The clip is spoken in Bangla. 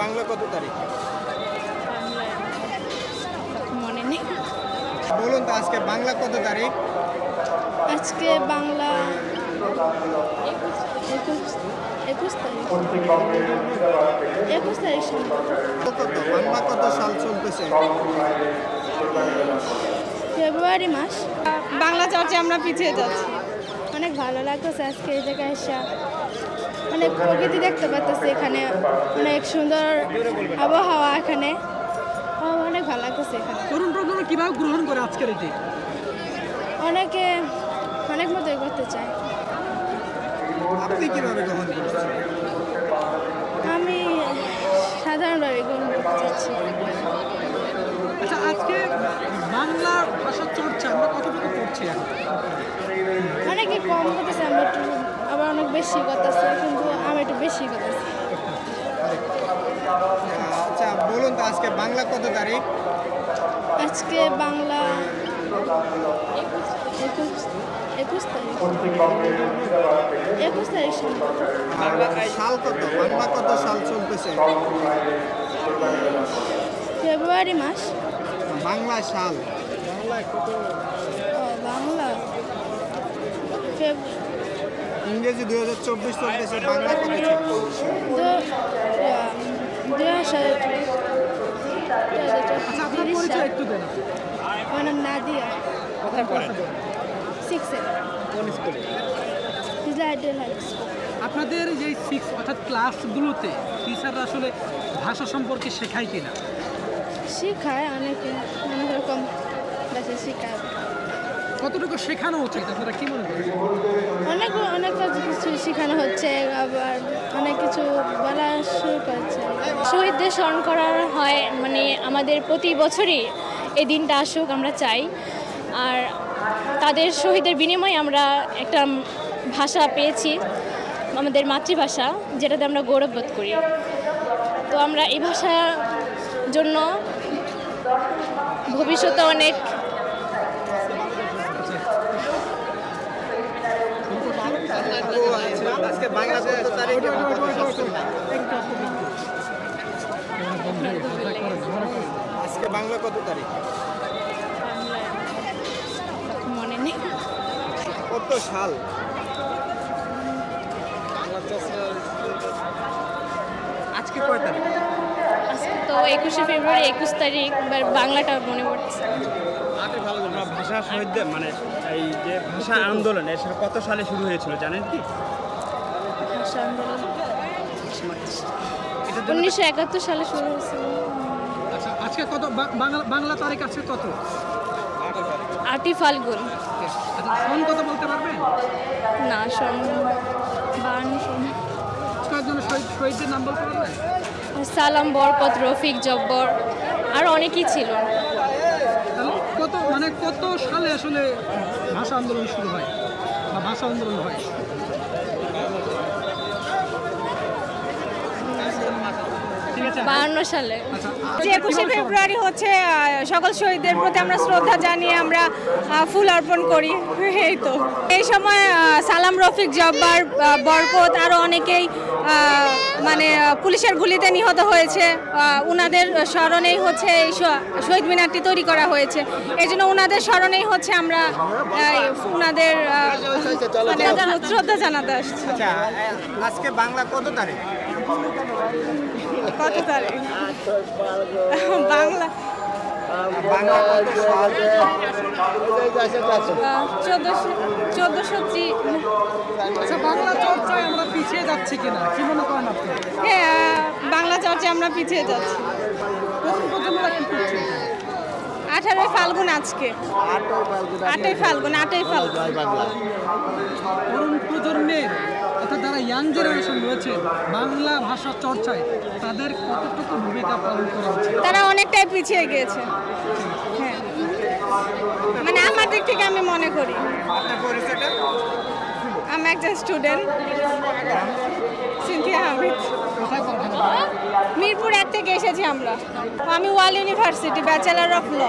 বাংলা কত তারিখ? মনে নেই। বলুন তো আজকে বাংলা কত তারিখ? আজকে বাংলা 21 তারিখ। 21 তারিখ কত বাংলা কত সাল চলতেছে? ফেব্রুয়ারি মাস। বাংলা চর্চা আমরা পিছিয়ে যাচ্ছি। অনেক ভালো লাগতেছে আজকে এই জায়গায় এসে। অনেক প্রকৃতি দেখতে পাচ্ছি এখানে, অনেক সুন্দর আবহাওয়া এখানে। অনেক ভালো লাগতেছে এখানে। তরুণ প্রজন্ম কিভাবে গ্রহণ করে আজকের এটি? অনেকে অনেক মতোই করতে চায়। আপনি কিভাবে গ্রহণ করছেন? আমি সাধারণভাবে গ্রহণ করতে চাচ্ছি। আচ্ছা, আজকে বাংলা ভাষার চর্চা আমরা কতটুকু করছি এখন? অনেকে কম করতেছে, আমি একটু আবার অনেক বেশি করতেছে, কিন্তু আমি একটু বেশি করতেছি। আচ্ছা বলুন তো আজকে বাংলা কত তারিখ? আজকে বাংলা 21 তারিখ। 21 তারিখ সাল কত বাংলা কত সাল চলতেছে? ফেব্রুয়ারি মাস। বাংলা সাল বাংলা ইংরেজি 2024 চলতেছে, বাংলা কত চলতেছে? 2024। আচ্ছা, আপনার পরিচয় একটু দেন। আমার নাম নাদিয়া। কোথায় পড়েন? 6-এ কোন স্কুলে? ফিজলা আইডিয়াল হাই স্কুল। আপনাদের যে 6 অর্থাৎ ক্লাসগুলোতে টিচাররা আসলে ভাষা সম্পর্কে শেখায় কিনা? শিখায় অনেকে, অনেক রকম ভাষা শিখায়। কতটুকু শেখানো উচিত আপনারা কি মনে করেন? অনেক কিছু শেখানো হচ্ছে, আবার অনেক কিছু বলা শুরু করছে। শহীদদের স্মরণ করা হয়, মানে আমাদের প্রতি বছরই এই দিনটা আসুক আমরা চাই। আর তাদের শহীদের বিনিময়ে আমরা একটা ভাষা পেয়েছি, আমাদের মাতৃভাষা, যেটাতে আমরা গৌরববোধ করি। তো আমরা এই ভাষার জন্য ভবিষ্যতে অনেক আজকে বাংলা কত তারিখ এবং কত সাল চলতেছে? আজকে বাংলা কত তারিখ? মনে নেই। কত সাল? আজকে কয় তারিখ? আজকে তো 21শে ফেব্রুয়ারি, 21 তারিখ, বাংলাটা মনে পড়ছে। আমরা ভাষা শহীদদের মানে এই যে ভাষা আন্দোলন এসব কত সালে শুরু হয়েছিল জানেন কি? ভাষা আন্দোলন 1971 সালে শুরু হয়েছিল। আচ্ছা, আজকে কত বাংলা তারিখ আছে কত? 8ই ফাল্গুন। আচ্ছা, সন কত বলতে পারবেন? না, 52 কয়েকজন শহীদদের নাম বলতে পারবেন? সালাম, বরকত, রফিক, জব্বর, আর অনেকেই ছিল। তাহলে কত সালে আসলে ভাষা আন্দোলন শুরু হয় বা ভাষা আন্দোলন হয়? ঠিক আছে, 52 সালে। আচ্ছা, 21শে ফেব্রুয়ারি হচ্ছে সকল শহীদদের প্রতি আমরা শ্রদ্ধা জানিয়ে আমরা ফুল অর্পণ করি। এই তো এই সময় সালাম, রফিক, জব্বার, বরকত আরও অনেকেই মানে পুলিশের গুলিতে নিহত হয়েছে। ওনাদের স্মরণেই হচ্ছে এই শহীদ মিনারটি তৈরি করা হয়েছে। এই জন্য ওনাদের স্মরণেই হচ্ছে আমরা ওনাদের মানে শ্রদ্ধা জানাতে আসছি। আচ্ছা আজকে বাংলা কত তারিখ? কত তারিখ? বাংলা বাংলা কত সাল? 1403। আচ্ছা, বাংলা চর্চায় আমরা পিছিয়ে যাচ্ছি কিনা কি মনে করেন আপনি? হ্যাঁ, বাংলা চর্চা আমরা পিছিয়ে যাচ্ছি। তরুণ প্রজন্মরা কি করছে? 18 ফাল্গুন আজকে। 8ই ফাল্গুন। তরুণ প্রজন্মের অর্থাৎ যারা ইয়াং জেনারেশন রয়েছে বাংলা ভাষা চর্চায় তাদের কতটুকু ভূমিকা পালন করা উচিত? তারা অনেকটাই পিছিয়ে গিয়েছে। হ্যাঁ, মানে আমার দিক থেকে আমি মনে করি। আপনার পরিচয়টা? আমি একজন স্টুডেন্ট, সিনথিয়া হামিদ। কোথায় পড়েন? মিরপুর 1 থেকে এসেছি আমরা। আমি ওয়াল ইউনিভার্সিটি, ব্যাচেলার অফ ল।